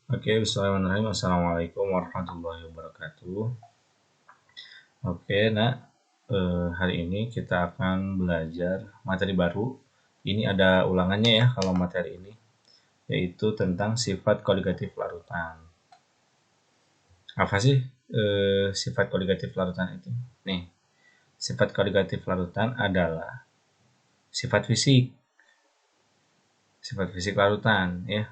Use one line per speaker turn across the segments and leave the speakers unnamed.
Oke, bismillahirrahmanirrahim. Assalamualaikum warahmatullahi wabarakatuh. Oke, hari ini kita akan belajar materi baru. Ini ada ulangannya ya kalau materi ini, yaitu tentang sifat koligatif larutan. Apa sih sifat koligatif larutan itu? Nih, sifat koligatif larutan adalah sifat fisik larutan ya,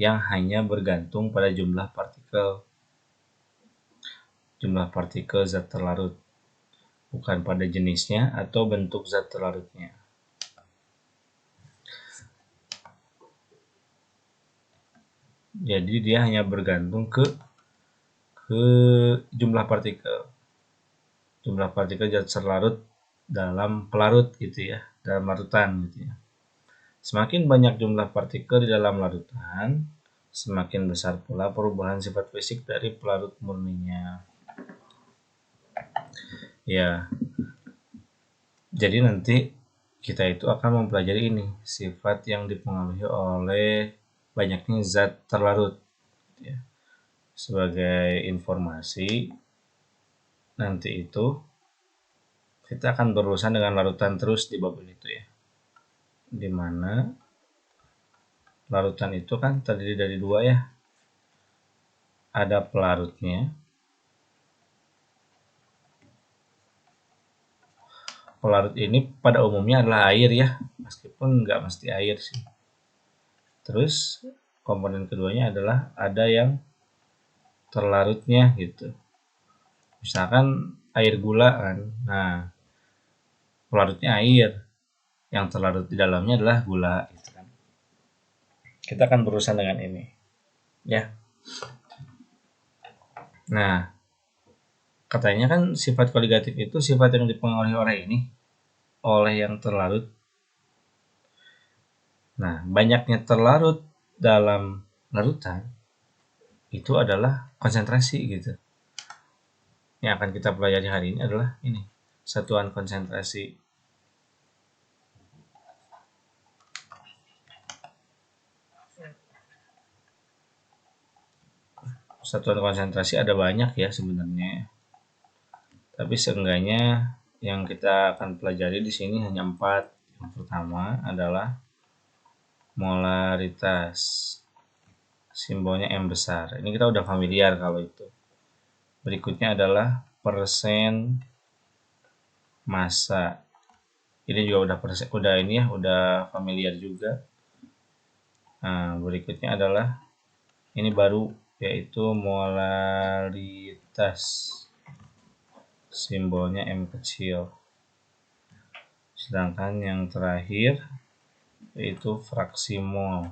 yang hanya bergantung pada jumlah partikel zat terlarut, bukan pada jenisnya atau bentuk zat terlarutnya. Jadi dia hanya bergantung ke jumlah partikel zat terlarut dalam pelarut gitu ya, dalam larutan gitu ya. Semakin banyak jumlah partikel di dalam larutan, semakin besar pula perubahan sifat fisik dari pelarut murninya. Ya, jadi nanti kita itu akan mempelajari ini, sifat yang dipengaruhi oleh banyaknya zat terlarut. Ya. Sebagai informasi, nanti itu kita akan berurusan dengan larutan terus di bab itu ya. Dimana larutan itu kan terdiri dari dua ya. Ada pelarutnya, pelarut ini pada umumnya adalah air ya, meskipun nggak mesti air sih. Terus komponen keduanya adalah ada yang terlarutnya gitu. Misalkan air gula kan, nah pelarutnya air, yang terlarut di dalamnya adalah gula gitu kan. Kita akan berurusan dengan ini ya. Nah, katanya kan sifat koligatif itu sifat yang dipengaruhi oleh yang terlarut. Nah, banyaknya terlarut dalam larutan itu adalah konsentrasi gitu. Yang akan kita pelajari hari ini adalah ini, satuan konsentrasi. Satuan konsentrasi ada banyak ya sebenarnya. Tapi seenggaknya yang kita akan pelajari di sini hanya 4. Yang pertama adalah molaritas. Simbolnya M besar. Ini kita udah familiar kalau itu. Berikutnya adalah persen massa. Ini juga udah familiar juga. Nah, berikutnya adalah ini baru, yaitu molaritas. Simbolnya M kecil. Sedangkan yang terakhir yaitu fraksi mol.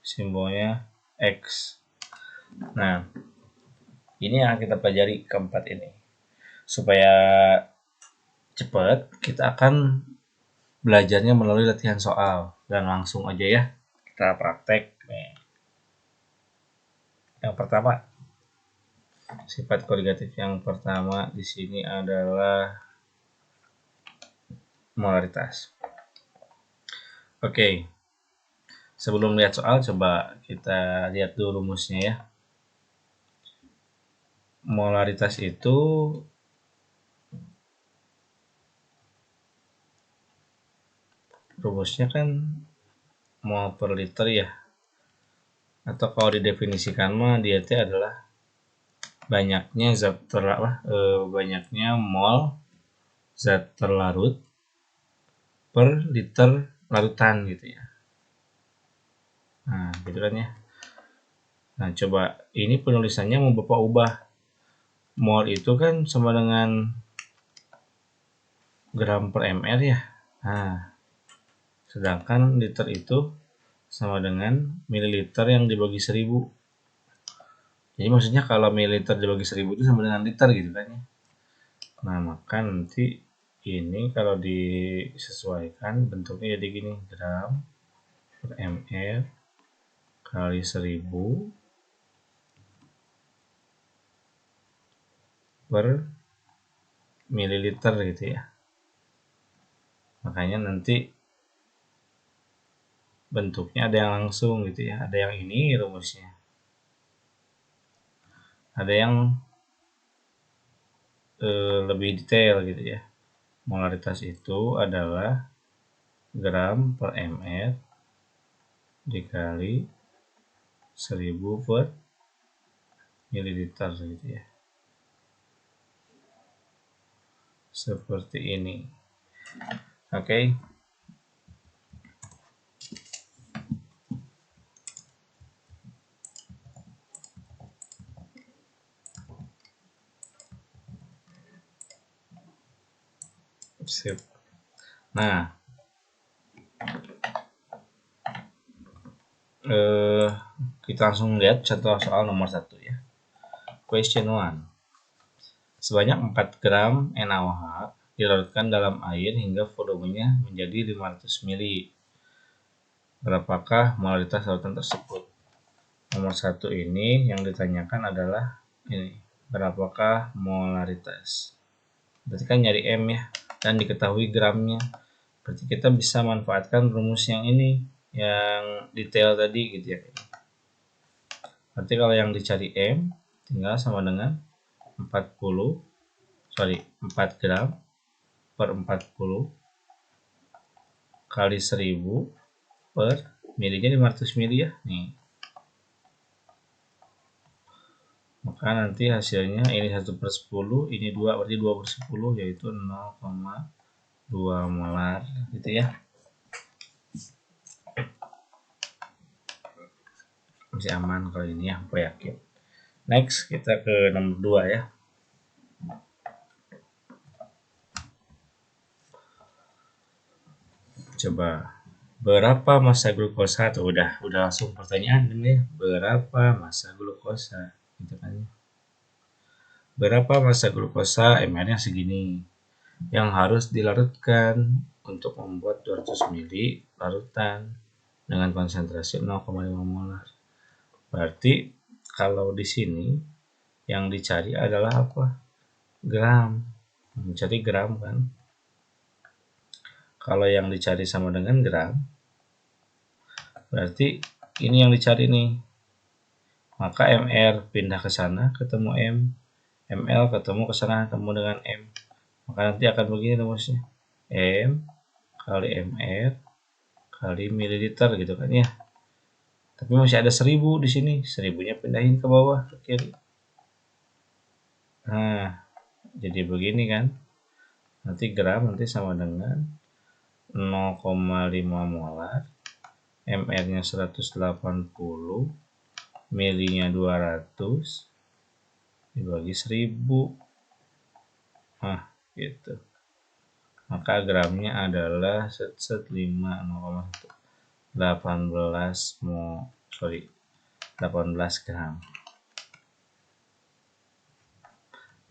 Simbolnya X. Nah, ini yang kita pelajari keempat ini. Supaya cepat, kita akan belajarnya melalui latihan soal dan langsung aja ya. Kita praktek. Yang pertama, sifat koligatif yang pertama di sini adalah molaritas. Oke. Sebelum lihat soal, coba kita lihat dulu rumusnya ya. Molaritas itu rumusnya kan mol per liter ya. Atau kalau didefinisikan mah dia itu adalah banyaknya banyaknya mol zat terlarut per liter larutan gitu ya. Nah, gitu kan ya. Nah, coba ini penulisannya mau Bapak ubah. Mol itu kan sama dengan gram per ml ya. Nah, sedangkan liter itu sama dengan mililiter yang dibagi 1000. Jadi maksudnya kalau mililiter dibagi 1000 itu sama dengan liter gitu kan ya. Nah, maka nanti ini kalau disesuaikan bentuknya jadi gini, gram per ml kali 1000 per mililiter gitu ya. Makanya nanti bentuknya ada yang langsung gitu ya, ada yang ini rumusnya, ada yang lebih detail gitu ya. Molaritas itu adalah gram per ml dikali 1000 per mililiter gitu ya. Seperti ini. Oke. Sip. Nah, kita langsung lihat contoh soal nomor 1 ya. Question 1. Sebanyak 4 gram NaOH dilarutkan dalam air hingga volumenya menjadi 500 ml. Berapakah molaritas larutan tersebut? Nomor 1 ini yang ditanyakan adalah ini, berapakah molaritas? Berarti kan nyari M ya, dan diketahui gramnya. Berarti kita bisa manfaatkan rumus yang ini, yang detail tadi gitu ya. Berarti kalau yang dicari M tinggal sama dengan 4 gram per 40 kali 1000 per milinya 500 mili ya nih. Maka nanti hasilnya ini 1/10, ini 2, berarti 2/10, yaitu 0,2 molar gitu ya. Masih aman kalau ini ya, aku yakin. Next kita ke nomor 2 ya. Coba, berapa massa glukosa? Tuh udah langsung pertanyaan ini, berapa massa glukosa gitu kan. Berapa massa glukosa? ml-nya segini. Yang harus dilarutkan untuk membuat 200 ml larutan dengan konsentrasi 0,5 molar. Berarti kalau di sini yang dicari adalah apa? Gram. Mencari gram kan. Kalau yang dicari sama dengan gram, berarti ini yang dicari nih. Maka mr pindah ke sana ketemu m, ml ketemu ke sana ketemu dengan m. Maka nanti akan begini rumusnya. M kali mr kali mililiter gitu kan ya. Tapi masih ada 1000 di sini. 1000-nya pindahin ke bawah ke kiri. Nah, jadi begini kan. Nanti gram nanti sama dengan 0,5 molar. mr-nya 180, milinya 200 dibagi 1000. Nah, gitu. Maka gramnya adalah 5,1 18 gram.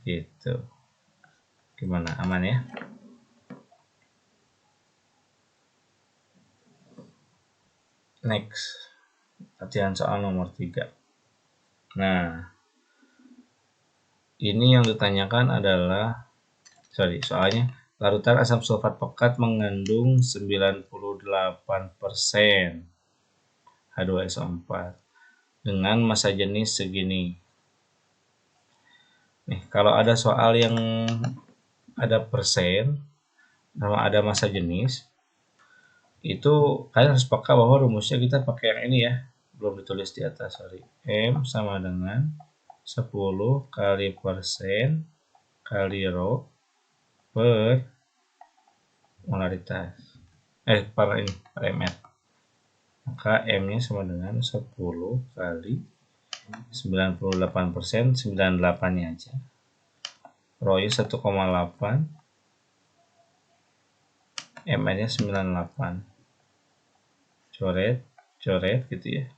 Gitu. Gimana, aman ya? Next, latihan soal nomor 3. Nah, ini yang ditanyakan adalah soalnya larutan asam sulfat pekat mengandung 98% H2SO4 dengan massa jenis segini. Nih, kalau ada soal yang ada persen sama ada massa jenis, itu kalian harus pakai bahwa rumusnya kita pakai yang ini ya, belum ditulis di atas, sorry. M sama dengan 10 kali persen kali rho per molaritas. Per ml. Maka M-nya sama dengan 10 kali 98%, 98-nya aja. Rho-nya 1,8, ml-nya 98. Coret gitu ya.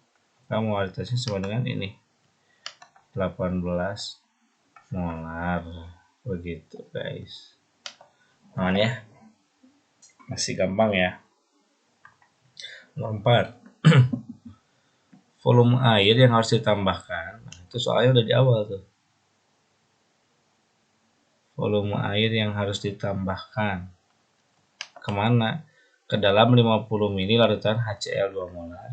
Maka molaritasnya sama dengan ini. 18 molar. Begitu, guys. Aman ya? Masih gampang ya. Nomor 4. Volume air yang harus ditambahkan. Nah, itu soalnya udah di awal tuh. Volume air yang harus ditambahkan. Kemana? ke dalam 50 ml larutan HCl 2 molar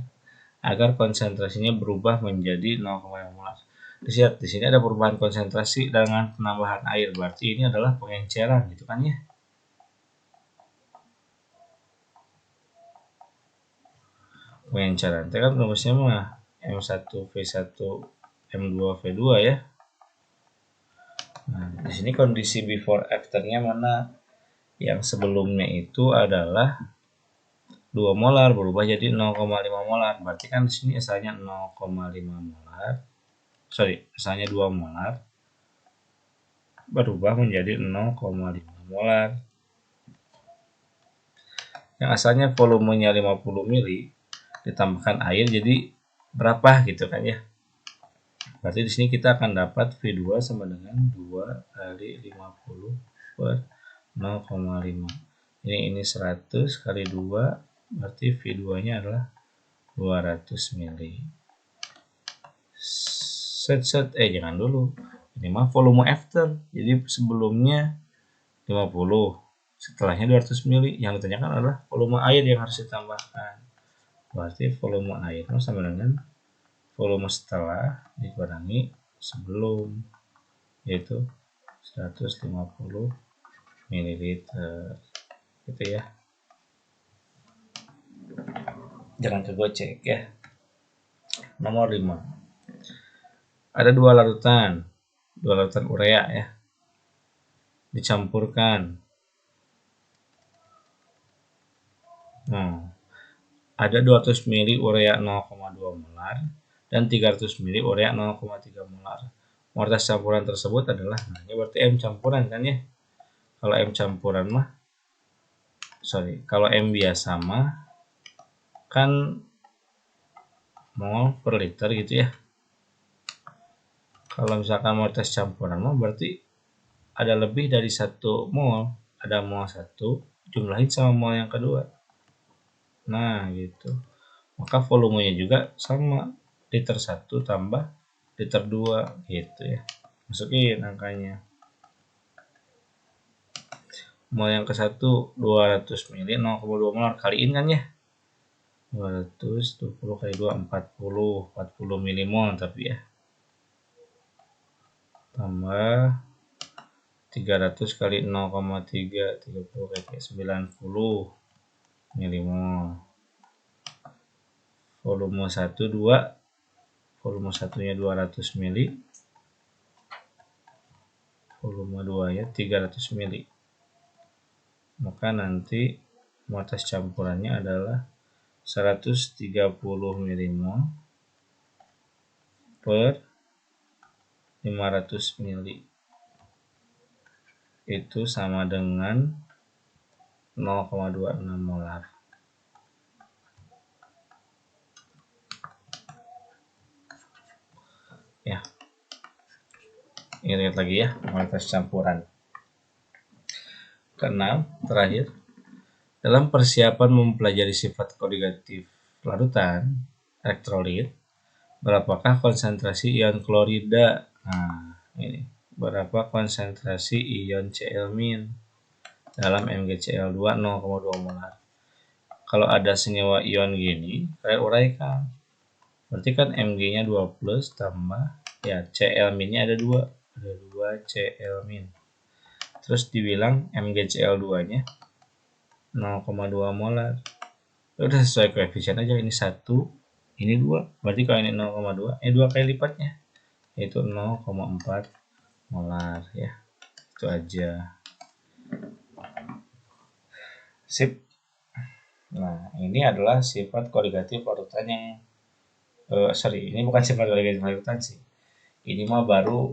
agar konsentrasinya berubah menjadi 0,5 molar. Lihat di sini ada perubahan konsentrasi dengan penambahan air, berarti ini adalah pengenceran gitu kan ya. Pengenceran itu kan rumusnya mah M1V1 M2V2 ya. Nah, di sini kondisi before after-nya mana? Yang sebelumnya itu adalah 2 molar berubah jadi 0,5 molar. Berarti kan di sini asalnya 0,5 molar. Sorry, asalnya 2 molar berubah menjadi 0,5 molar. Yang asalnya volumenya 50 mili ditambahkan air jadi berapa gitu kan ya. Berarti di sini kita akan dapat V2 sama dengan 2 kali 50 per 0,5. Ini 100 kali 2 berarti V2-nya adalah 200 mili. Jangan dulu. Ini mah volume after. Jadi sebelumnya 50, setelahnya 200 mili. Yang ditanyakan adalah volume air yang harus ditambahkan. Berarti volume air sama dengan volume setelah dikurangi sebelum, yaitu 150 ml. Gitu ya. Jangan kegocek ya. Nomor 5. Ada dua larutan urea ya. Dicampurkan. Ada 200 ml urea 0,2 molar dan 300 ml urea 0,3 molar. Mortas campuran tersebut adalah, nah ini berarti M campuran kan ya. Kalau M campuran mah, kalau M biasa mah kan mol per liter gitu ya. Kalau misalkan mortas campuran mah berarti ada lebih dari 1 mol. Ada mol 1 jumlahin sama mol yang kedua. Nah gitu. Maka volumenya juga sama, liter 1 tambah liter 2 gitu ya. Masukin angkanya. Mol yang ke 1 200 ml 0,2 molar, kaliin kan ya. 220 kali 2 40 milimol tapi ya. Tambah 300 kali 0,3 30 kali 90 milimol. Volume 1 2, volume 1-nya 200 mili, volume 2-nya 300 mili. Maka nanti mortas campurannya adalah 130 milimol per 500 mili. Itu sama dengan 0,26 molar. Ya. Ingat lagi ya, mortas campuran. Keenam, terakhir, dalam persiapan mempelajari sifat koligatif larutan elektrolit, berapakah konsentrasi ion klorida? Nah, ini berapa konsentrasi ion Cl- dalam MgCl2 0,2 molar. Kalau ada senyawa ion gini, kalian uraikan. Berarti kan Mg-nya 2 plus tambah ya Cl-nya ada 2. Ada 2 Cl-. Terus dibilang MgCl2-nya 0,2 molar. Udah sesuai koefisien aja, ini 1, ini 2. Berarti kalau ini 0,2, 2 kali lipatnya, yaitu 0,4 molar ya. Itu aja. Sip. Nah, ini adalah sifat koligatif larutan yang ini bukan sifat koligatif larutan sih. Ini mah baru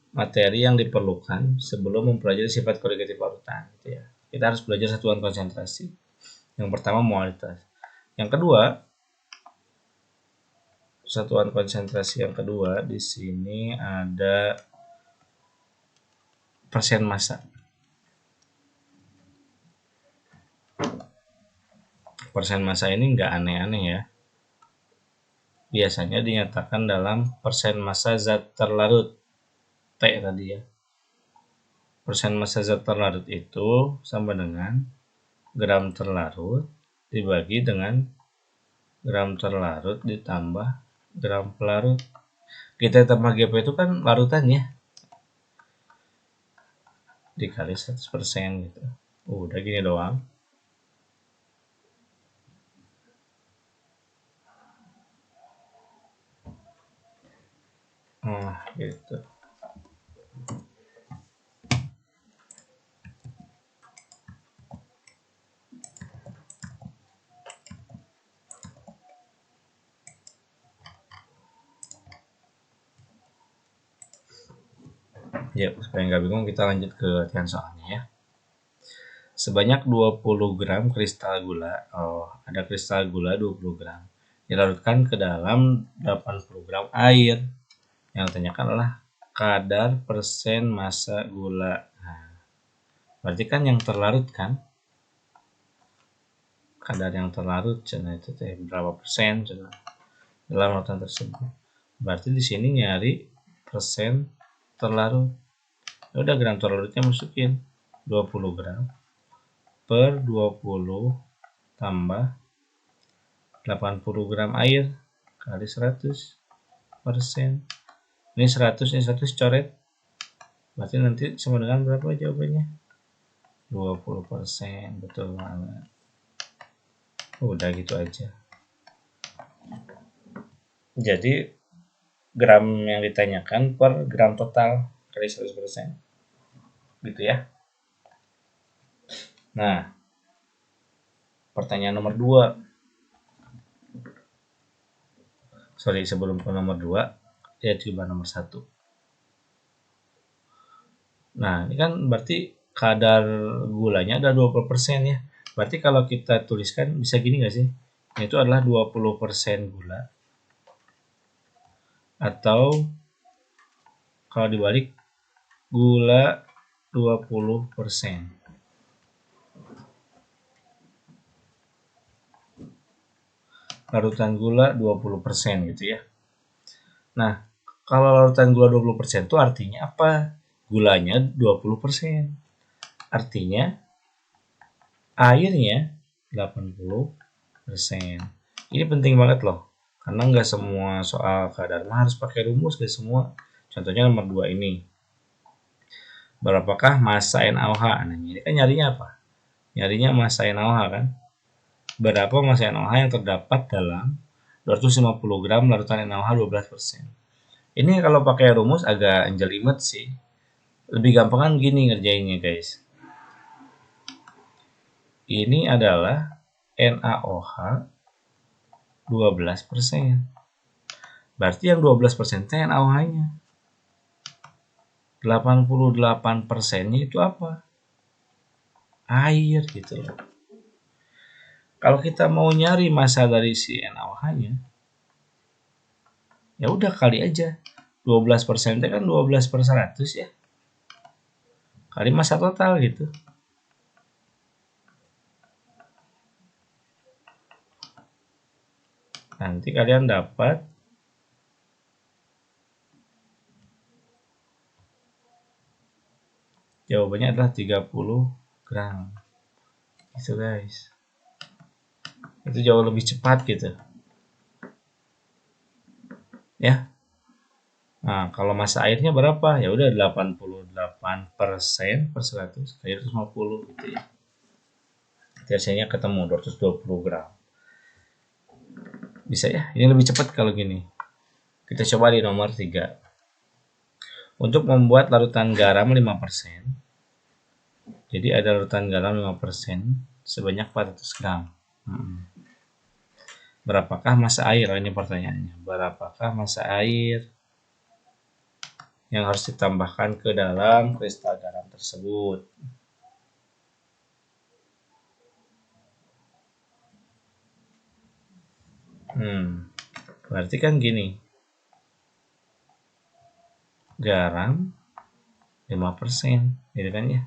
materi yang diperlukan sebelum mempelajari sifat koligatif larutan gitu ya. Kita harus belajar satuan konsentrasi. Yang pertama molalitas. Yang kedua, satuan konsentrasi yang kedua di sini ada persen massa. Persen massa ini nggak aneh-aneh ya. Biasanya dinyatakan dalam persen massa zat terlarut, T tadi ya. persen massa zat terlarut itu sama dengan gram terlarut dibagi dengan gram terlarut ditambah gram pelarut. Kita tambah GP itu kan larutan ya, dikali 100% gitu. Udah gini doang. Nah gitu. Ya, supaya nggak bingung kita lanjut ke latihan soalnya ya. Sebanyak 20 gram kristal gula, ada kristal gula 20 gram, dilarutkan ke dalam 80 gram air. Yang ditanyakan adalah kadar persen massa gula. Nah, berarti kan yang terlarut kan? Kadar yang terlarut, cina itu teh berapa persen cina dalam larutan tersebut. Berarti di sini nyari persen terlarut. Udah gram terlarutnya masukin 20 gram per 20 tambah 80 gram air kali 100%. Ini 100, ini 100 coret. Berarti nanti sama dengan berapa jawabannya? 20%, betul banget. Udah gitu aja. Jadi gram yang ditanyakan per gram total kali 100%. Gitu ya. Nah, pertanyaan nomor 2. Sorry, sebelum ke nomor 2, ya coba nomor 1. Nah, ini kan berarti kadar gulanya ada 20% ya. Berarti kalau kita tuliskan bisa gini nggak sih? Itu adalah 20% gula. Atau kalau dibalik, gula 20%. Larutan gula 20% gitu ya. Nah, kalau larutan gula 20% itu artinya apa? Gulanya 20%. Artinya airnya 80%. Ini penting banget loh. Karena nggak semua soal kadar harus pakai rumus, nggak semua. Contohnya nomor 2 ini. Berapakah massa NaOH? Nah, ini kan nyarinya apa? Nyarinya massa NaOH kan? Berapa massa NaOH yang terdapat dalam 250 gram larutan NaOH 12%. Ini kalau pakai rumus agak jelimet sih. Lebih gampang kan gini ngerjainnya guys. Ini adalah NaOH 12%. Berarti yang 12% itu NaOH-nya. 88%-nya itu apa? Air gitu loh. Kalau kita mau nyari massa dari si NaOH-nya, ya udah kali aja. 12% kan 12/100 ya. Kali massa total gitu. Nanti kalian dapat jawabannya adalah 30 gram. Gitu guys. Itu jauh lebih cepat gitu. Ya. Nah, kalau massa airnya berapa? Ya udah 88% per 100 kali 150 gitu ya. Hasilnya ketemu 220 gram. Bisa ya? Ini lebih cepat kalau gini. Kita coba di nomor 3. Untuk membuat larutan garam 5%. Jadi ada larutan garam 5% sebanyak 400 gram. Berapakah massa air? Ini pertanyaannya. Berapakah massa air yang harus ditambahkan ke dalam kristal garam tersebut? Berarti kan gini. Garam 5%, gitu kan ya?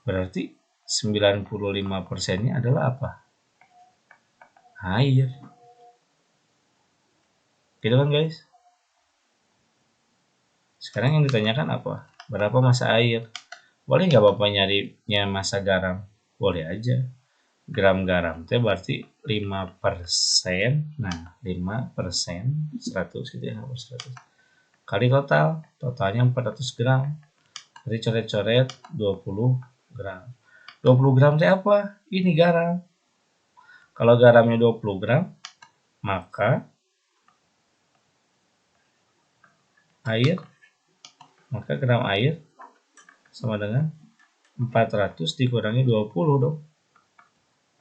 Berarti 95%-nya adalah apa? Air. Gitu kan guys? Sekarang yang ditanyakan apa? Berapa massa air? Boleh nggak Bapak nyarinya massa garam? Boleh aja. Gram garam teh berarti 5%. Nah, 5% 100 gitu ya, 100. Kali totalnya 400 gram. Jadi coret-coret 20 gram. 20 gram teh apa? Ini garam. Kalau garamnya 20 gram, maka gram air sama dengan 400 dikurangi 20 dong.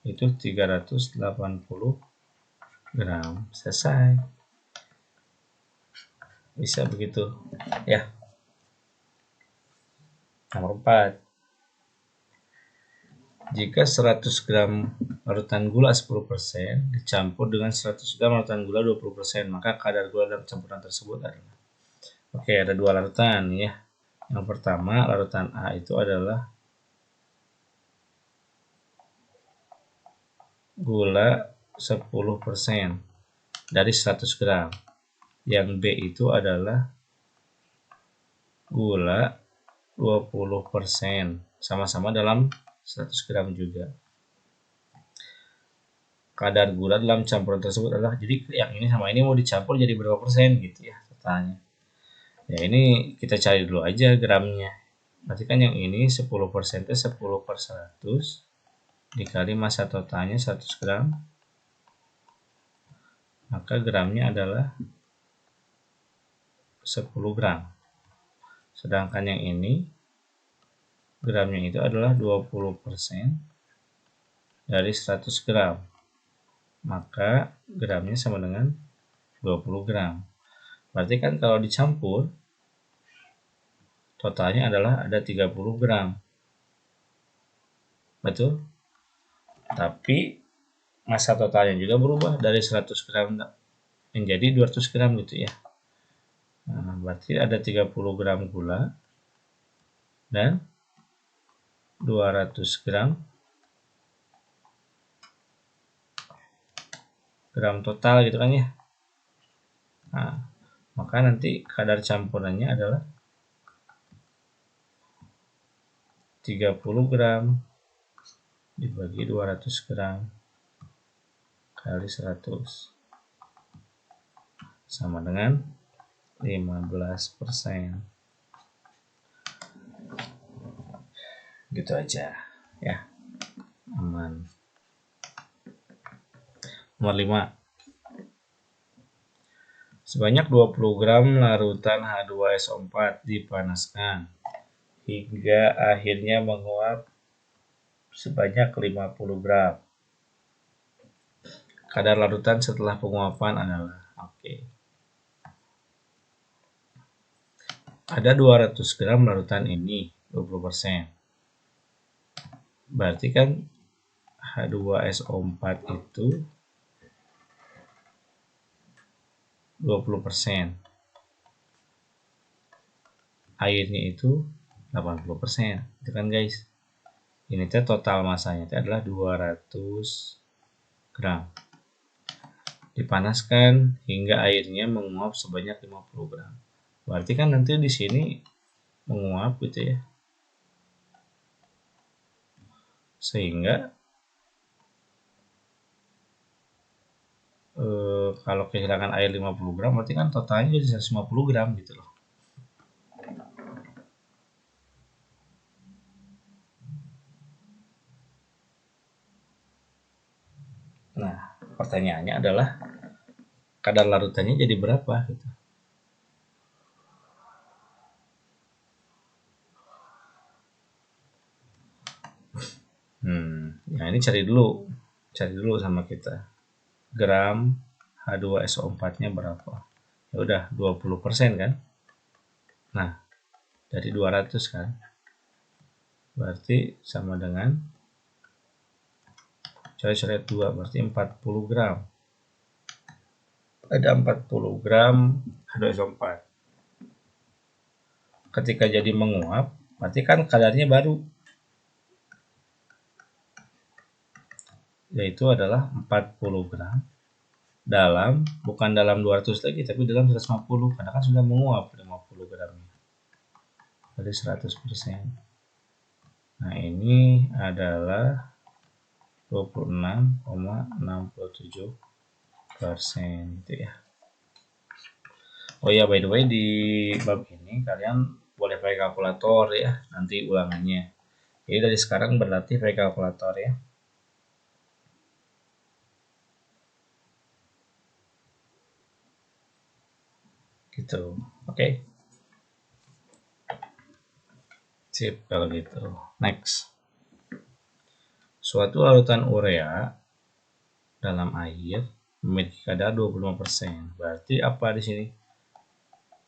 Itu 380 gram. Selesai. Bisa begitu. Ya. Nomor 4. Jika 100 gram larutan gula 10% dicampur dengan 100 gram larutan gula 20%, maka kadar gula dalam campuran tersebut adalah. Oke, ada dua larutan ya. Yang pertama, larutan A itu adalah gula 10% dari 100 gram. Yang B itu adalah gula 20%, sama-sama dalam 100 gram juga. Kadar gula dalam campuran tersebut adalah, jadi yang ini sama ini mau dicampur jadi berapa persen gitu ya totalnya. Ya ini kita cari dulu aja gramnya. Berarti kan yang ini 10% itu 10/100 dikali massa totalnya 100 gram. Maka gramnya adalah 10 gram. Sedangkan yang ini gramnya itu adalah 20% dari 100 gram. Maka gramnya sama dengan 20 gram. Berarti kan kalau dicampur totalnya adalah ada 30 gram. Betul? Tapi massa totalnya juga berubah dari 100 gram menjadi 200 gram gitu ya. Nah, berarti ada 30 gram gula dan 200 gram total gitu kan ya. Nah, maka nanti kadar campurannya adalah 30 gram dibagi 200 gram kali 100 sama dengan 15%. Gitu aja ya, aman. Nomor 5. Sebanyak 20 gram larutan H2SO4 dipanaskan hingga akhirnya menguap sebanyak 50 gram. Kadar larutan setelah penguapan adalah, ada 200 gram larutan ini 20%. Berarti kan H2SO4 itu 20%. Airnya itu 80%. Itu kan guys. Ini total masanya adalah 200 gram. Dipanaskan hingga airnya menguap sebanyak 50 gram. Berarti kan nanti di sini menguap gitu ya. Sehingga kalau kehilangan air 50 gram berarti kan totalnya jadi 150 gram gitu loh. Nah, pertanyaannya adalah kadar larutannya jadi berapa gitu. Nah ini cari dulu sama kita. Gram H2SO4-nya berapa? Ya udah 20% kan? Nah, dari 200 kan? Berarti sama dengan coret-coret 2 berarti 40 gram. Ada 40 gram H2SO4. Ketika jadi menguap, berarti kan kadarnya baru, yaitu adalah 40 gram bukan dalam 200 lagi, tapi dalam 150, karena kan sudah menguap 50 gramnya. Jadi 100%. Nah, ini adalah 26,67% gitu ya. Oh ya, by the way, di bab ini kalian boleh pakai kalkulator ya, nanti ulangannya. Jadi dari sekarang berlatih pakai kalkulator ya. Gitu. Oke. Sip kalau gitu. Next. Suatu larutan urea dalam air memiliki kadar 25%. Berarti apa di sini?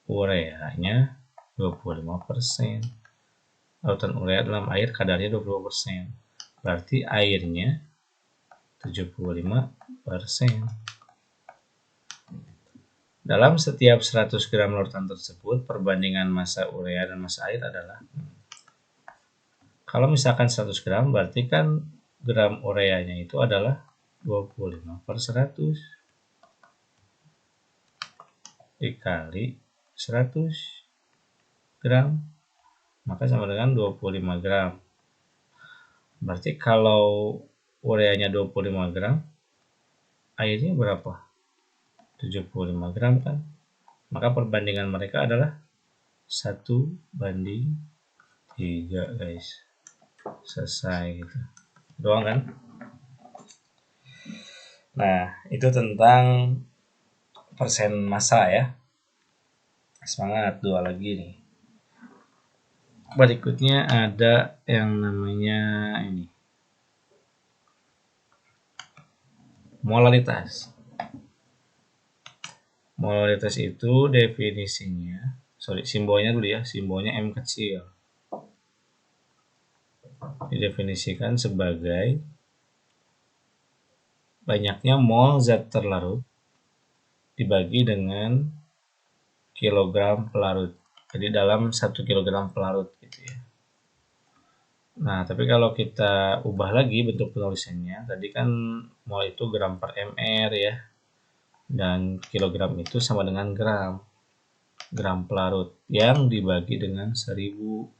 Ureanya 25%. Larutan urea dalam air kadarnya 25%. Berarti airnya 75%. Dalam setiap 100 gram larutan tersebut, perbandingan massa urea dan massa air adalah, kalau misalkan 100 gram, berarti kan gram ureanya itu adalah 25/100 dikali 100 gram, maka sama dengan 25 gram. Berarti kalau ureanya 25 gram, airnya berapa? 75 gram kan? Maka perbandingan mereka adalah 1/3 guys. Selesai gitu. Doang kan? Nah, itu tentang persen massa ya. Semangat, dua lagi nih. Berikutnya ada yang namanya ini. Molaritas. Molaritas itu definisinya, simbolnya dulu ya, simbolnya M kecil. Didefinisikan sebagai banyaknya mol zat terlarut dibagi dengan kilogram pelarut. Jadi dalam 1 kilogram pelarut gitu ya. Nah, tapi kalau kita ubah lagi bentuk penulisannya, tadi kan mol itu gram per mr ya. Dan kilogram itu sama dengan gram pelarut yang dibagi dengan 1000.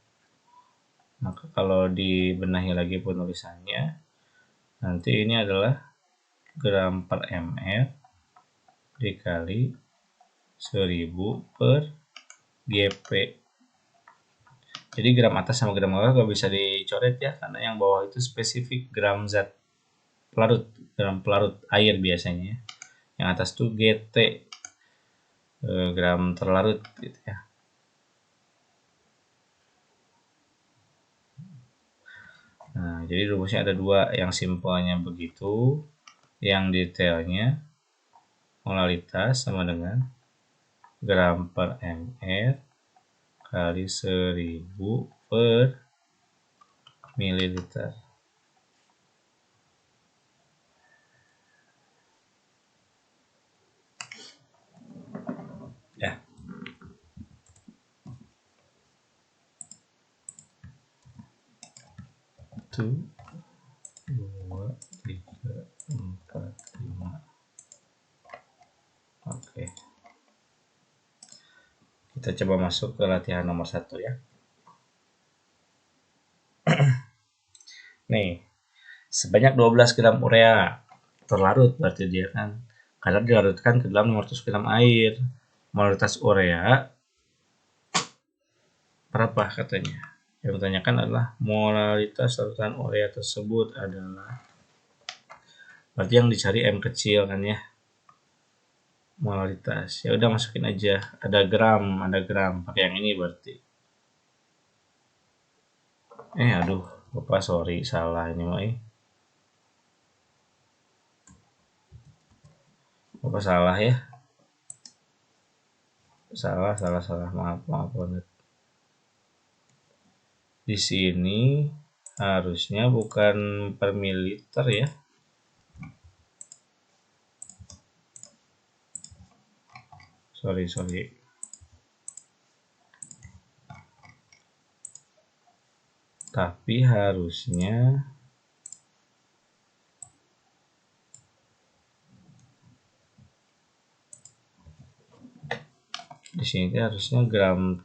Maka kalau dibenahi lagi penulisannya, nanti ini adalah gram per mr dikali 1000 per gp. Jadi gram atas sama gram bawah gak bisa dicoret ya, karena yang bawah itu spesifik gram zat pelarut, gram pelarut air biasanya. Yang atas tuh GT, gram terlarut gitu ya. Nah, jadi rumusnya ada dua, yang simpelnya begitu, yang detailnya molaritas sama dengan gram per mr kali 1000 per mililiter. Ya. Satu, 2, 3, 4, 5. Oke. Kita coba masuk ke latihan nomor 1 ya. Nih, sebanyak 12 gram urea terlarut, berarti dia kan kadar dilarutkan ke dalam 500 gram air. Molaritas urea berapa katanya? Yang ditanyakan adalah molaritas larutan urea tersebut adalah, berarti yang dicari M kecil kan ya, molaritas. Ya udah masukin aja, ada gram pakai yang ini berarti. Aduh, lupa, sorry, salah ini mah. Lupa, salah ya. Salah, maaf banget. Di sini harusnya bukan per mililiter ya. Sorry. Tapi harusnya di sini harusnya gram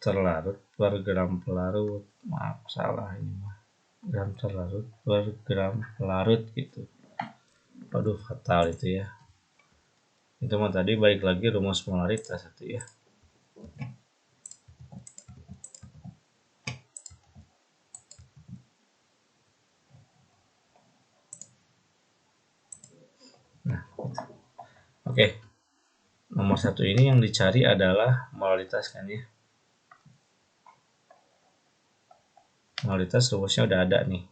terlarut per gram pelarut. Maaf, salah ini mah. Gram terlarut per gram pelarut gitu. Waduh, fatal itu ya. Itu mah tadi balik lagi rumus molaritas itu ya. Nah, oke. Nomor 1 ini yang dicari adalah molaritas kan ya. Molaritas rumusnya udah ada nih.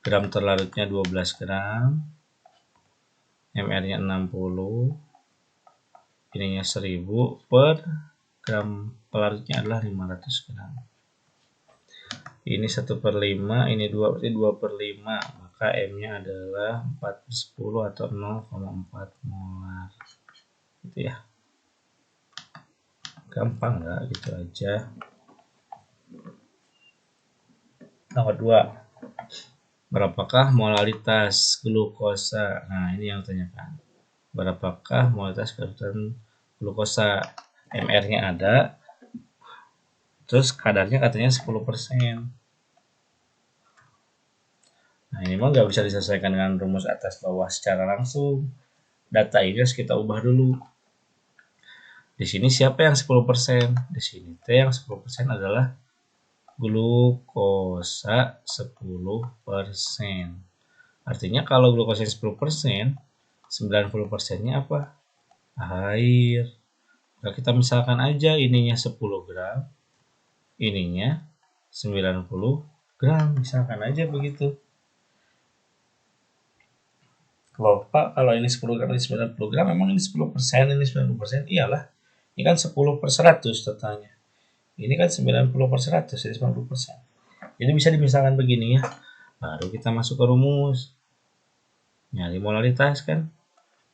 Gram terlarutnya 12 gram. MR-nya 60. Ininya 1000 per gram pelarutnya adalah 500 gram. Ini 1/5, ini 2, berarti 2/5. Maka M-nya adalah 4/10 atau 0,4 molar. Gitu ya. Gampang nggak? Gitu aja. Nomor 2. Berapakah molaritas glukosa? Nah, ini yang ditanyakan. Berapakah molaritas glukosa? MR-nya ada. Terus kadarnya katanya 10%. Nah, ini mah nggak bisa diselesaikan dengan rumus atas bawah secara langsung. Data ini harus kita ubah dulu. Di sini siapa yang 10%? Di sini T yang 10% adalah glukosa 10%. Artinya kalau glukosa 10%, 90%-nya apa? Air. Nah, kita misalkan aja ininya 10 gram, ininya 90 gram, misalkan aja begitu. Kalau Pak, kalau ini 10 gram, ini 90 gram, memang ini 10%, ini 90%, iyalah. Ini kan 10/100 totalnya. Ini kan 90/100, jadi 90%. Jadi bisa dimisahkan begini ya. Baru kita masuk ke rumus. Nyari molaritas kan.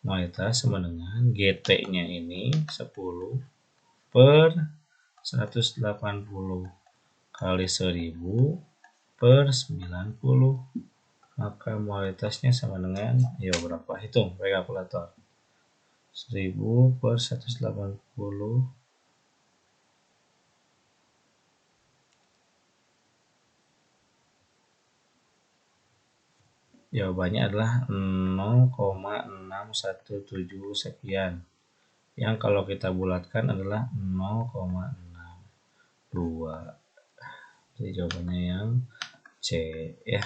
Molaritas sama dengan GT-nya ini 10 per 180 kali 1000 per 90. Maka molaritasnya sama dengan, ya berapa? Hitung pakai kalkulator. 1000 per 180. Jawabannya adalah 0,617 sekian. Yang kalau kita bulatkan adalah 0,62. Jadi jawabannya yang C ya.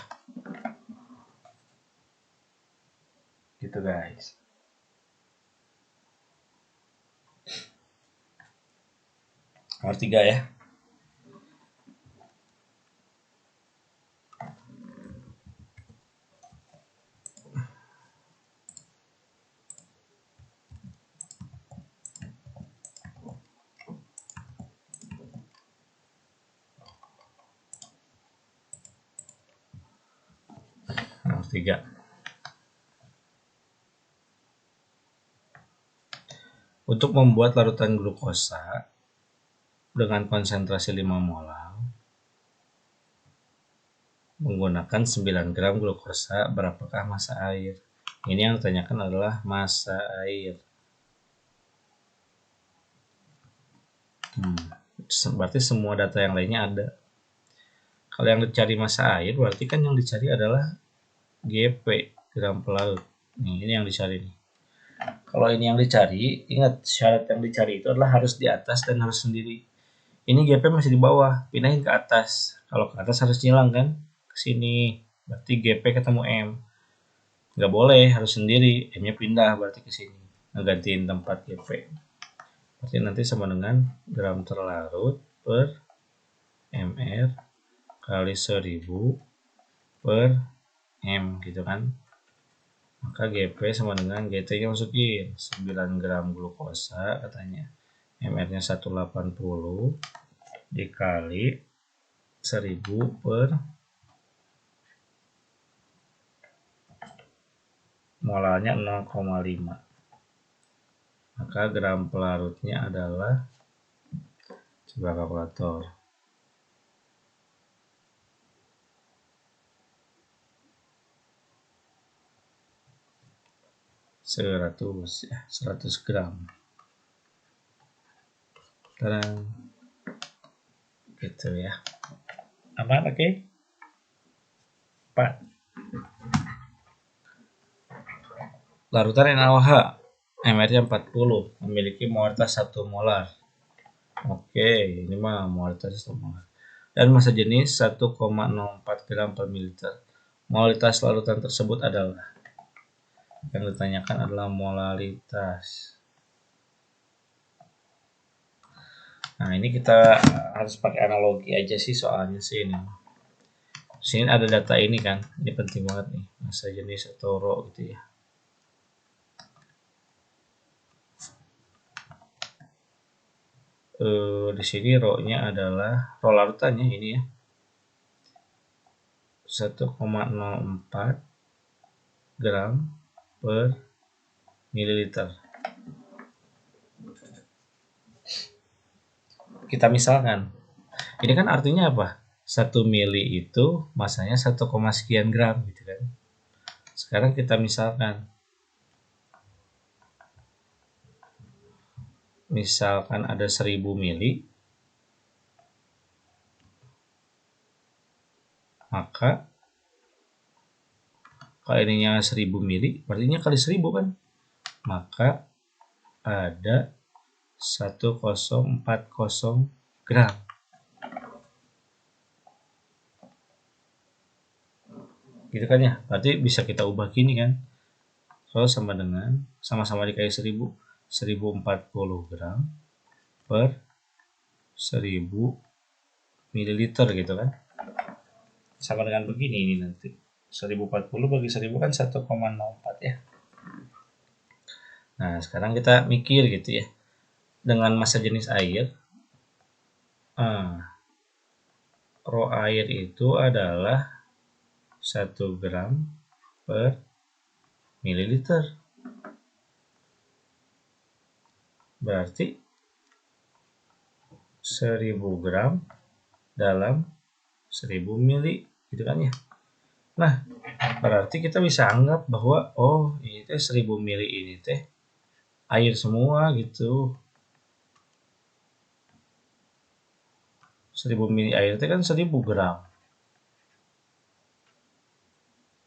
Gitu guys. Nomor 3 ya. Nomor 3. Untuk membuat larutan glukosa dengan konsentrasi 5 molar menggunakan 9 gram glukosa, berapakah massa air? Ini yang ditanyakan adalah massa air. Berarti semua data yang lainnya ada. Kalau yang dicari massa air, berarti kan yang dicari adalah GP, gram pelarut. Nih, ini yang dicari nih. Kalau ini yang dicari, ingat syarat yang dicari itu adalah harus di atas dan harus sendiri. Ini GP masih di bawah, pindahin ke atas. Kalau ke atas harus nyilang kan? Ke sini. Berarti GP ketemu M. Nggak boleh, harus sendiri. M-nya pindah berarti ke sini. Ngegantiin tempat GP. Berarti nanti sama dengan gram terlarut per MR kali 1000 per M gitu kan. Maka GP sama dengan GT-nya masukin 9 gram glukosa katanya. MR-nya 180 dikali 1000 per molalnya 0,5. Maka gram pelarutnya adalah, coba kalkulator, 100 gram. Sekarang gitu ya. Aman, oke? 4. Larutan NaOH MR-nya 40 memiliki molaritas 1 molar. Oke, ini mah molaritas 1 molar. Dan massa jenis 1,04 gram per mililiter. Molaritas larutan tersebut adalah, yang ditanyakan adalah molaritas. Nah, ini kita harus pakai analogi aja sih soalnya sih ini. Sini ada data ini kan, ini penting banget nih, massa jenis atau rho gitu ya. Di sini rho-nya adalah rho larutannya ini ya. 1,04 gram per mililiter. Kita misalkan, ini kan artinya apa? 1 mili itu masanya 1, sekian gram gitu kan. Sekarang kita misalkan ada 1000 mili, maka kalau ininya 1000 mili, berarti kali 1000 kan, maka ada 1040 gram. Gitu kan ya, berarti bisa kita ubah gini kan, so sama dengan sama-sama dikali 1000, 1040 gram per 1000 mililiter gitu kan, sama dengan begini ini nanti 1040 bagi 1000 kan 1,04 ya. Nah sekarang kita mikir gitu ya, dengan massa jenis air, rho air itu adalah 1 gram per mililiter. Berarti 1000 gram dalam 1000 mili gitu kan ya. Nah, berarti kita bisa anggap bahwa oh, ini teh 1000 mili ini teh air semua gitu. 1000 mili air teh kan 1000 gram.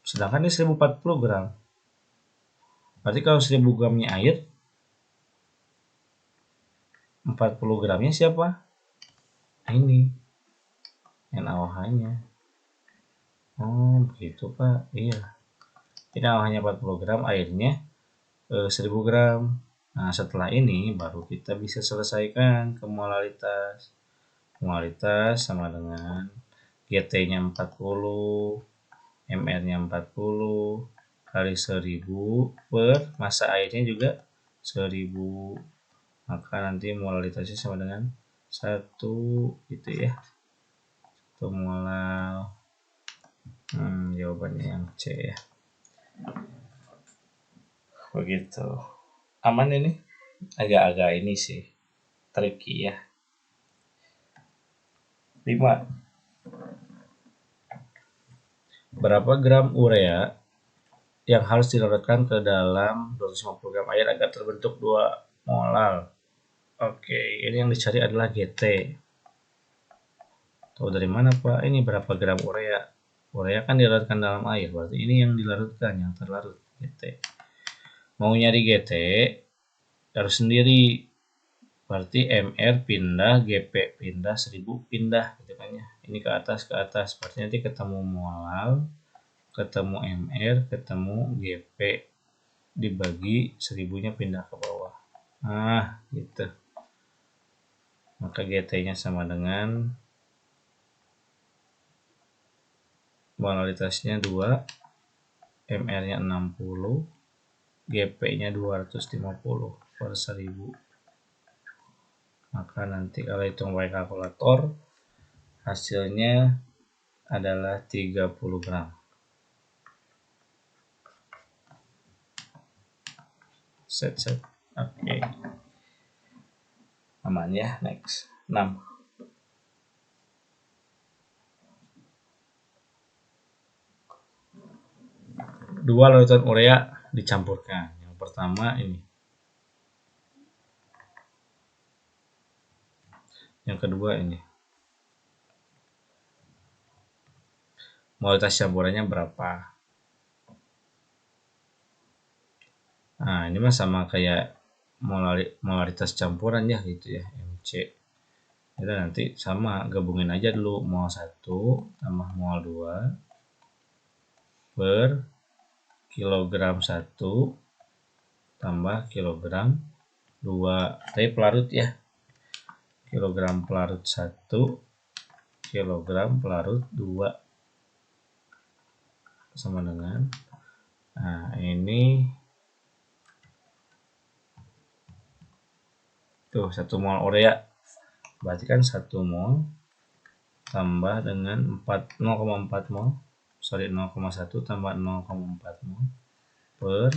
Sedangkan ini 1040 gram. Berarti kalau 1000 gramnya air, 40 gramnya siapa? Ini. NaOH-nya. Oh, begitu Pak. Iya. Ini NaOH-nya 40 gram, airnya 1000 gram. Nah, setelah ini baru kita bisa selesaikan ke molaritas. Molaritas sama dengan GT-nya 40, MR-nya 40 kali 1000 per massa airnya juga 1000. Maka nanti molaritasnya sama dengan 1 gitu ya. 1 molar. Jawabannya yang C ya. Begitu. Aman ini? Agak-agak ini sih tricky ya. 5. Berapa gram urea yang harus dilarutkan ke dalam 250 gram air agar terbentuk 2 molar? Oke, ini yang dicari adalah GT. Tahu dari mana Pak? Ini berapa gram urea? Urea kan dilarutkan dalam air, berarti ini yang dilarutkan, yang terlarut, GT. Mau nyari GT, harus sendiri. Berarti MR pindah, GP pindah, 1000 pindah gitu kan ya. Ini ke atas. Berarti nanti ketemu molar, ketemu MR, ketemu GP. Dibagi 1000-nya pindah ke bawah. Nah, gitu. Maka GT-nya sama dengan molaritasnya 2, MR-nya 60, GP-nya 250 per 1000. Maka nanti kalau hitung pakai kalkulator, hasilnya adalah 30 gram. Set. Oke. Aman ya, next. 6. Dua larutan urea dicampurkan. Yang pertama ini. Yang kedua ini. molalitas campurannya berapa. Nah, ini mah sama kayak molaritas campuran ya gitu ya, MC. Kita nanti sama gabungin aja dulu mol 1 tambah mol 2 per kilogram 1 tambah kilogram 2. Tapi pelarut ya. Kilogram pelarut 1, kilogram pelarut 2 sama dengan, nah ini tuh 1 mol urea. Berarti kan 1 mol tambah dengan 0,4 mol. Sorry, 0,1 tambah 0,4 mol per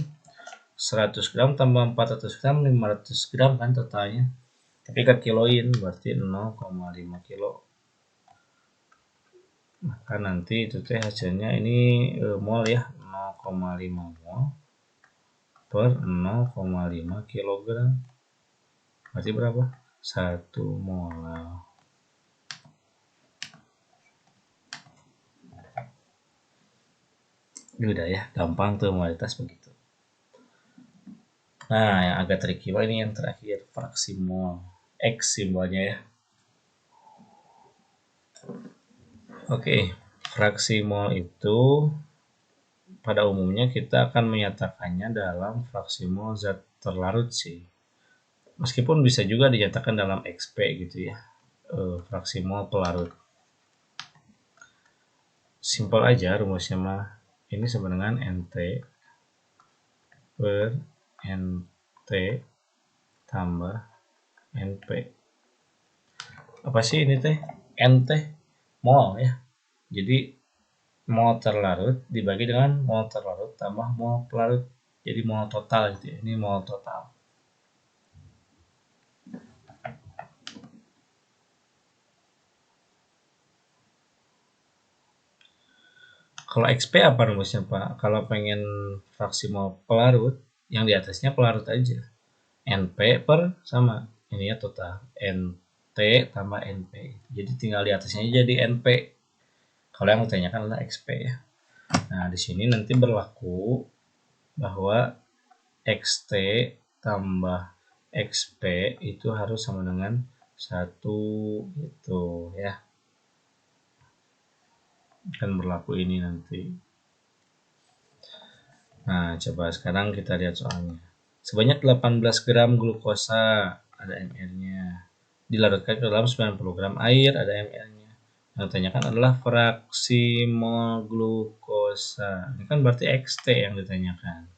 100 gram tambah 400 gram 500 gram kan totalnya. Tapi ke kiloin berarti 0,5 kilo. Maka nanti itu teh hasilnya ini mol ya, 0,5 mol per 0,5 kilogram. Berarti berapa? 1 mol. Ini udah ya, gampang tuh molalitas begitu. Nah, yang agak tricky ini yang terakhir, fraksi mol. X simbolnya ya. Oke, fraksi mol itu pada umumnya kita akan menyatakannya dalam fraksi mol zat terlarut sih. Meskipun bisa juga dinyatakan dalam XP gitu ya, fraksi mol pelarut. Simpel aja rumusnya mah. Ini sama dengan NT per NT tambah NP. Apa sih ini teh? NT mol ya. Jadi mol terlarut dibagi dengan mol terlarut tambah mol pelarut. Jadi mol total gitu ya. Ini mol total. Kalau XP apa rumusnya Pak? Kalau pengen fraksi mol pelarut, yang di atasnya pelarut aja. NP per sama ini ya total. NT tambah NP. Jadi tinggal di atasnya jadi NP. Kalau yang ditanyakan adalah XP ya. Nah, di sini nanti berlaku bahwa XT tambah XP itu harus sama dengan 1 gitu ya. Akan berlaku ini nanti. Nah, coba sekarang kita lihat soalnya. Sebanyak 18 gram glukosa, ada ml-nya. Dilarutkan ke dalam 90 gram air, ada ml-nya. Yang ditanyakan adalah fraksi mol glukosa. Ini kan berarti XT yang ditanyakan.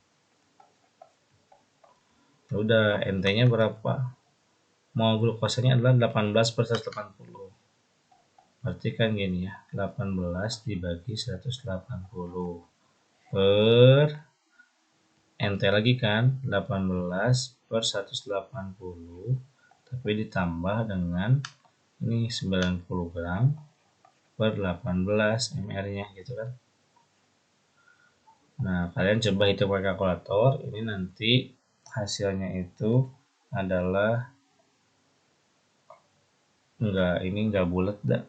Udah, NT-nya berapa? Mol glukosanya adalah 18 per 180. Berarti kan gini ya, 18 dibagi 180 per NT lagi kan, 18 per 180, tapi ditambah dengan ini 90 gram per 18 ml-nya gitu kan. Nah, kalian coba hitung pakai kalkulator, ini nanti hasilnya itu adalah enggak bulat dah.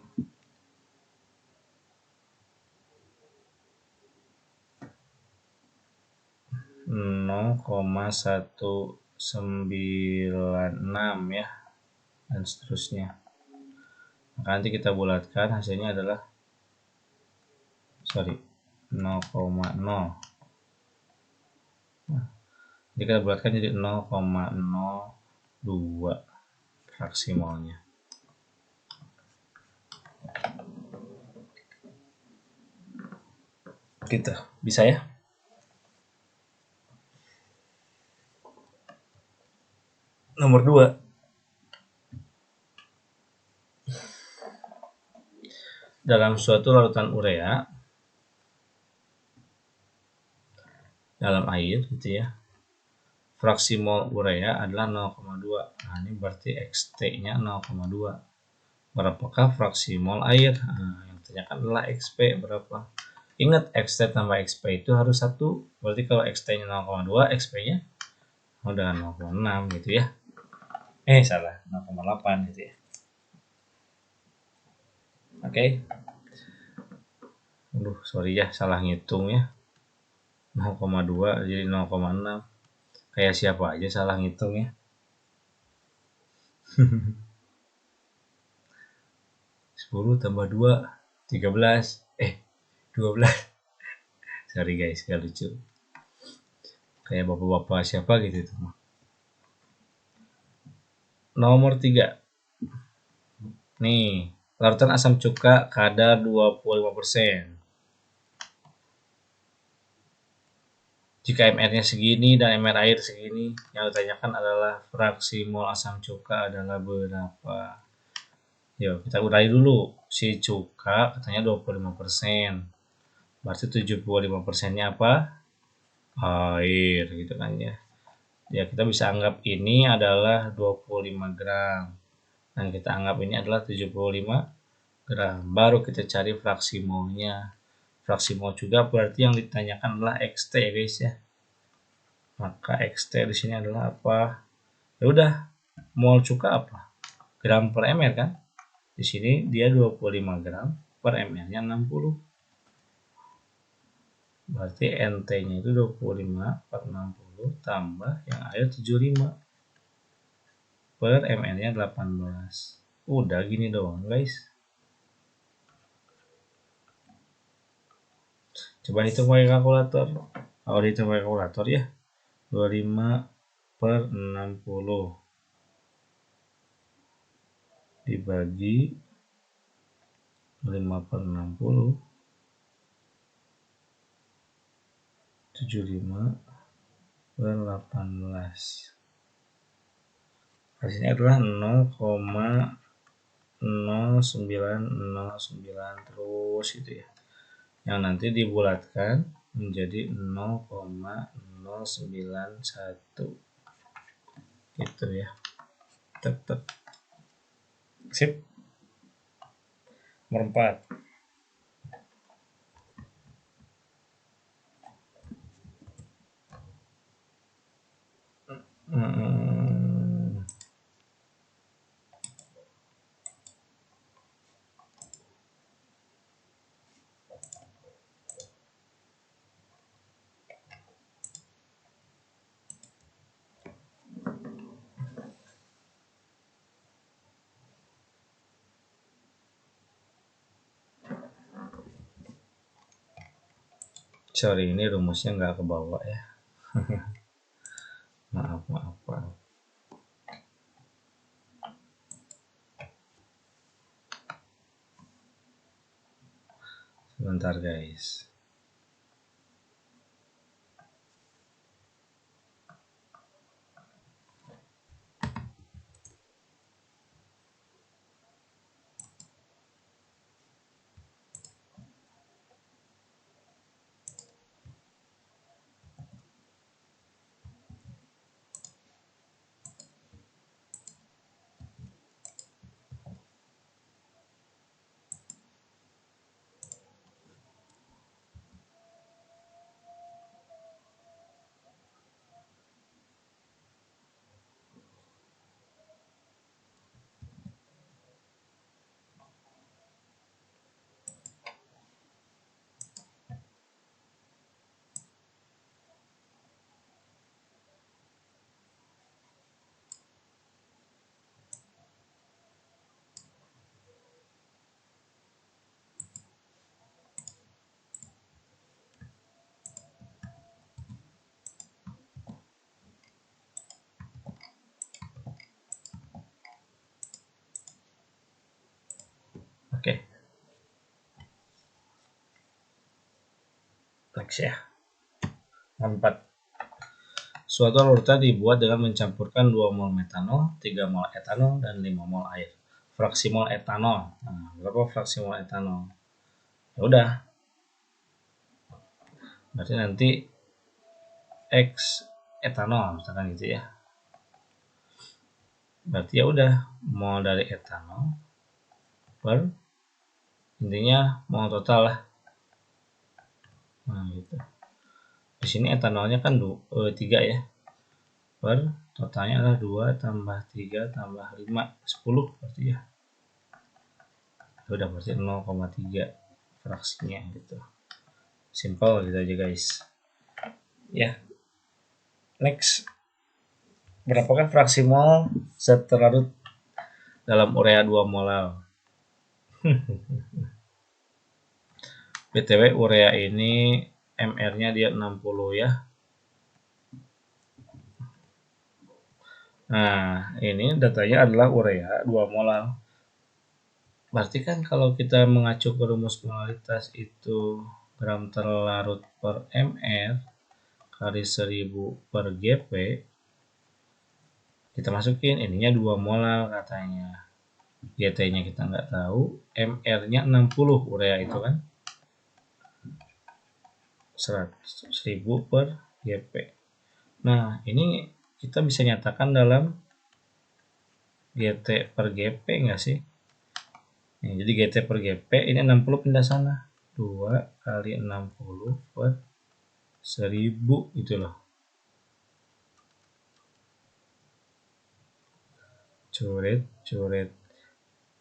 0,196 ya, dan seterusnya. Maka nanti kita bulatkan hasilnya adalah 0,0. Jadi kita bulatkan jadi 0,02 fraksi molnya. Gitu, bisa ya? Nomor 2. Dalam suatu larutan urea dalam air gitu ya. Fraksi mol urea adalah 0,2. Nah, ini berarti XT-nya 0,2. Berapakah fraksi mol air? Nah, yang ditanyakan adalah XP berapa? Ingat XT tambah XP itu harus 1. Berarti kalau XT-nya 0,2, XP-nya udah 0,6 gitu ya. Salah, 0,8 gitu ya. Oke. Aduh, sorry ya, salah ngitung ya. 0,2 jadi 0,6. Kayak siapa aja salah ngitung ya. 10 tambah 2, 13. 12. Sorry guys, gak lucu. Kayak bapak-bapak siapa gitu itu mah. Nomor 3. Nih, larutan asam cuka kadar 25%. Jika MR-nya segini dan MR air segini, yang ditanyakan adalah fraksi mol asam cuka adalah berapa. Yuk, kita urai dulu. Si cuka katanya 25%. Berarti 75%-nya apa? Air gitu kan ya. Ya, kita bisa anggap ini adalah 25 gram. Dan kita anggap ini adalah 75 gram. Baru kita cari fraksi molnya. Fraksi mol juga berarti yang ditanyakan adalah XT ya guys ya. Maka XT di sini adalah apa? Ya udah, mol cuka apa? Gram per ml kan? Di sini dia 25 gram per ml-nya 60. Berarti NT-nya itu 25 per 60 tambah yang air 75 per ml-nya 18. Udah gini doang guys. Coba hitung pakai kalkulator. Kalau dihitung pakai kalkulator ya, 25 per 60 dibagi 5 per 60, 75 per 18. Hasilnya adalah 0,0909 terus gitu ya. Yang nanti dibulatkan menjadi 0,091 gitu ya. Tetap sip. Nomor 4. Sorry, ini rumusnya nggak ke bawah ya. maaf. Sebentar guys. Oke. Next ya. 4. Suatu larutan dibuat dengan mencampurkan 2 mol metanol, 3 mol etanol, dan 5 mol air. Fraksi mol etanol. Nah, berapa fraksi mol etanol? Ya udah. Berarti nanti X etanol misalkan gitu ya. Berarti ya udah, mol dari etanol per intinya mol total lah. Nah, gitu. Di sini etanolnya kan 3 ya. Per totalnya adalah 2 tambah 3 tambah 5, 10 berarti ya. Udah berarti 0,3 fraksinya gitu. Simple gitu aja guys. Ya. Next. Berapakah fraksi mol zat terlarut dalam urea 2 molal? BTW urea ini MR-nya dia 60 ya. Nah, ini datanya adalah urea 2 molal. Berarti kan kalau kita mengacu ke rumus molaritas itu gram terlarut per mr kali 1000 per Gp, kita masukin ininya 2 molal katanya. GT-nya kita nggak tahu, MR-nya 60 urea itu kan. 1000 per Gp. Nah, ini kita bisa nyatakan dalam GT per Gp nggak sih? Nih, jadi GT per Gp ini 60 pindah sana. 2 kali 60 per 1000 gitu loh. Coret.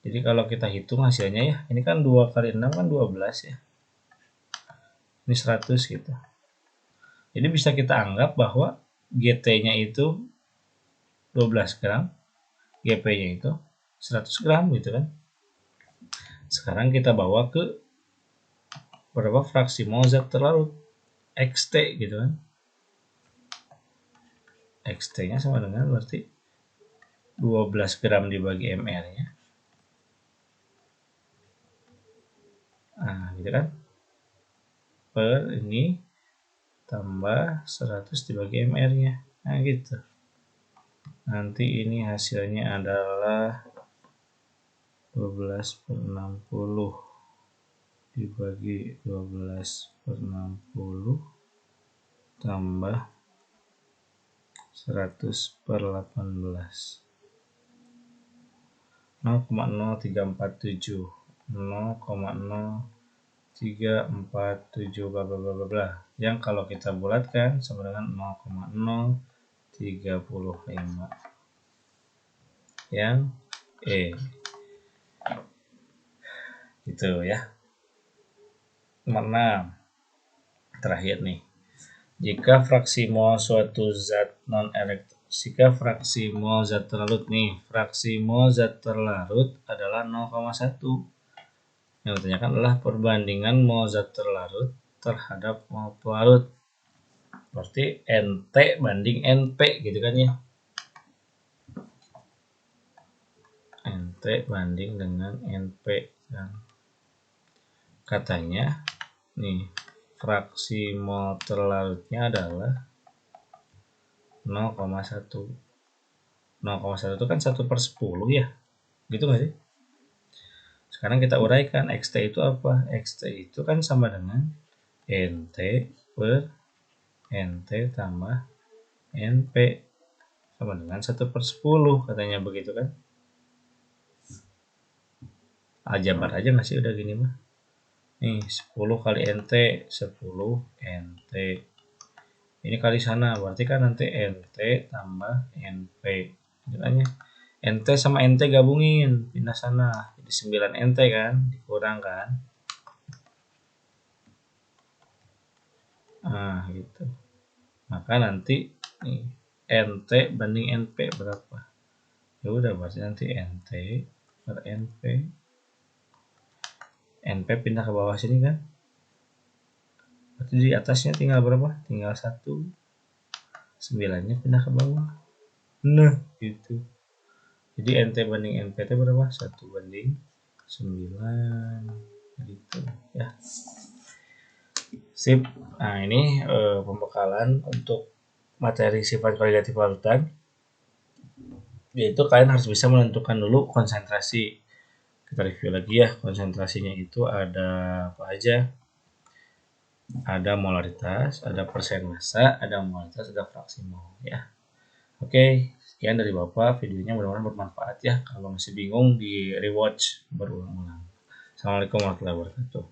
Jadi kalau kita hitung hasilnya ya, ini kan 2 kali 6 kan 12 ya. Ini 100 gitu. Jadi bisa kita anggap bahwa GT-nya itu 12 gram, GP-nya itu 100 gram gitu kan. Sekarang kita bawa ke berapa fraksi mol zat terlarut, XT gitu kan. XT-nya sama dengan berarti 12 gram dibagi MR-nya. Nah, gitu kan. Per ini tambah 100 dibagi MR-nya. Nah, gitu. Nanti ini hasilnya adalah 12 per 60 dibagi 12 per 60 tambah 100 per 18. 0,0347 0,0347 bla bla bla bla, yang kalau kita bulatkan sama dengan 0,035 yang gitu ya. Nomor 6 terakhir nih, jika fraksi mol suatu zat jika fraksi mol zat terlarut nih, fraksi mol zat terlarut adalah 0,1. Yang ditanyakan adalah perbandingan mol zat terlarut terhadap mol pelarut. Berarti NT banding NP gitu kan ya. NT banding dengan NP kan. Katanya nih, fraksi mol terlarutnya adalah 0,1. 0,1 itu kan 1 per 10 ya. Gitu nggak sih? Sekarang kita uraikan XT itu apa? XT itu kan sama dengan NT per NT tambah NP sama dengan 1 per 10 katanya begitu kan. Aljabar aja nggak sih udah gini mah. Nih 10 kali NT 10 NT. Ini kali sana berarti kan nanti NT tambah NP. Jadinya NT sama NT gabungin, pindah sana. Jadi 9 NT kan, dikurang kan. Nah, gitu. Maka nanti nih, NT banding NP berapa? Ya udah berarti nanti NT per NP. NP pindah ke bawah sini kan. Berarti di atasnya tinggal berapa? Tinggal 1. 9-nya pindah ke bawah. Nah, gitu. Jadi NT banding NP itu berapa? 1 banding 9. Gitu ya. Sip. Nah, ini pembekalan untuk materi sifat kualitatif larutan. Yaitu kalian harus bisa menentukan dulu konsentrasi. Kita review lagi ya, konsentrasinya itu ada apa aja? Ada molaritas, ada persen massa, ada molaritas, ada fraksi mol ya. Oke, sekian dari Bapak, videonya mudah-mudahan bermanfaat ya. Kalau masih bingung di rewatch berulang-ulang. Assalamualaikum warahmatullahi wabarakatuh.